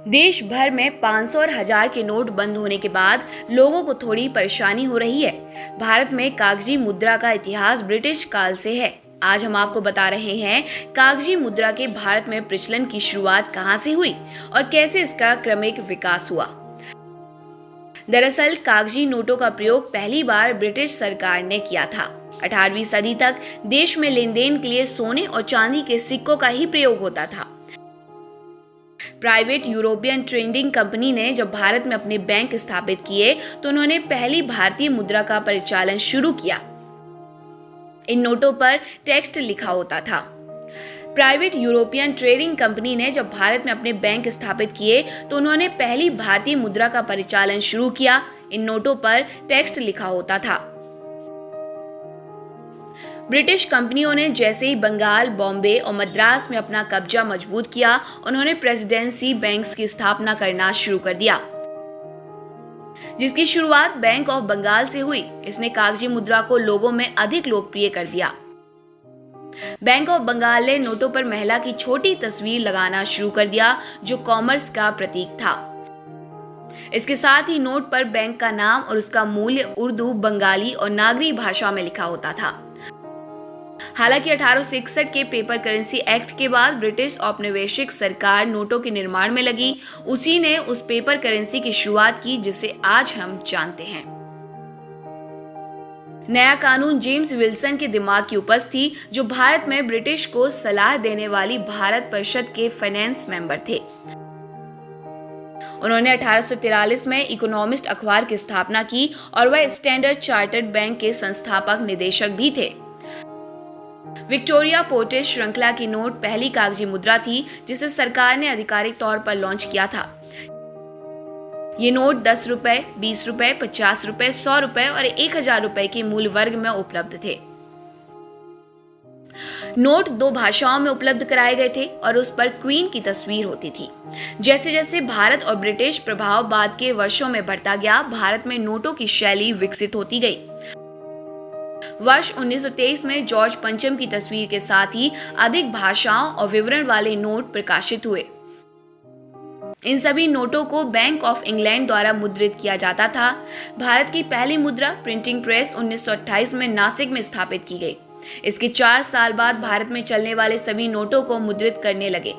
देश भर में 500 और 1000 के नोट बंद होने के बाद लोगों को थोड़ी परेशानी हो रही है। भारत में कागजी मुद्रा का इतिहास ब्रिटिश काल से है। आज हम आपको बता रहे हैं कागजी मुद्रा के भारत में प्रचलन की शुरुआत कहां से हुई और कैसे इसका क्रमिक विकास हुआ। दरअसल कागजी नोटों का प्रयोग पहली बार ब्रिटिश सरकार ने किया था। 18वीं सदी तक देश में लेन देन के लिए सोने और चांदी के सिक्कों का ही प्रयोग होता था। प्राइवेट यूरोपियन ट्रेडिंग कंपनी ने जब भारत में अपने बैंक स्थापित किए तो उन्होंने पहली भारतीय मुद्रा का परिचालन शुरू किया। इन नोटों पर टेक्स्ट लिखा होता था। प्राइवेट यूरोपियन ट्रेडिंग कंपनी ने जब भारत में अपने बैंक स्थापित किए तो उन्होंने पहली भारतीय मुद्रा का परिचालन शुरू किया। इन नोटों पर टेक्स्ट लिखा होता था। ब्रिटिश कंपनियों ने जैसे ही बंगाल, बॉम्बे और मद्रास में अपना कब्जा मजबूत किया, उन्होंने प्रेसिडेंसी बैंक्स की स्थापना करना शुरू कर दिया, जिसकी शुरुआत बैंक ऑफ बंगाल से हुई। इसने कागजी मुद्रा को लोगों में अधिक लोकप्रिय कर दिया। बैंक ऑफ बंगाल ने नोटों पर महिला की छोटी तस्वीर लगाना शुरू कर दिया, जो कॉमर्स का प्रतीक था। इसके साथ ही नोट पर बैंक का नाम और उसका मूल्य उर्दू, बंगाली और नागरी भाषा में लिखा होता था। हालांकि 1861 के पेपर करेंसी एक्ट के बाद ब्रिटिश औपनिवेशिक सरकार नोटों के निर्माण में लगी। उसी ने उस पेपर करेंसी की शुरुआत की जिसे आज हम जानते हैं। नया कानून जेम्स विल्सन के दिमाग की उपज थी, जो भारत में ब्रिटिश को सलाह देने वाली भारत परिषद के फाइनेंस मेंबर थे। उन्होंने 1843 में इकोनॉमिस्ट अखबार की स्थापना की और वह स्टैंडर्ड चार्टर्ड बैंक के संस्थापक निदेशक भी थे। विक्टोरिया पोर्टेज श्रृंखला की नोट पहली कागजी मुद्रा थी जिसे सरकार ने आधिकारिक तौर पर लॉन्च किया था। ये नोट 10 रुपए, 20 रुपए, 50 रुपए, 100 रुपए और 1000 रुपए के मूल्य वर्ग में उपलब्ध थे। नोट 2 भाषाओं में उपलब्ध कराए गए थे और उस पर क्वीन की तस्वीर होती थी। जैसे जैसे भारत और ब्रिटिश प्रभाव बाद के वर्षों में बढ़ता गया, भारत में नोटों की शैली विकसित होती गई। वर्ष 1923 में जॉर्ज पंचम की तस्वीर के साथ ही अधिक भाषाओं और विवरण वाले नोट प्रकाशित हुए। इन सभी नोटों को बैंक ऑफ इंग्लैंड द्वारा मुद्रित किया जाता था। भारत की पहली मुद्रा प्रिंटिंग प्रेस 1928 में नासिक में स्थापित की गई। इसके 4 साल बाद भारत में चलने वाले सभी नोटों को मुद्रित करने लगे।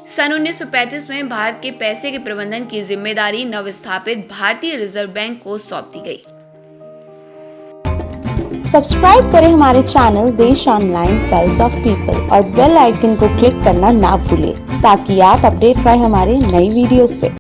सन 1935 में भारत के पैसे के प्रबंधन की जिम्मेदारी नवस्थापित भारतीय रिजर्व बैंक को सौंप दी गई। सब्सक्राइब करें हमारे चैनल देश ऑनलाइन पल्स ऑफ पीपल और बेल आइकन को क्लिक करना ना भूलें ताकि आप अपडेट रहे हमारे नई वीडियो से।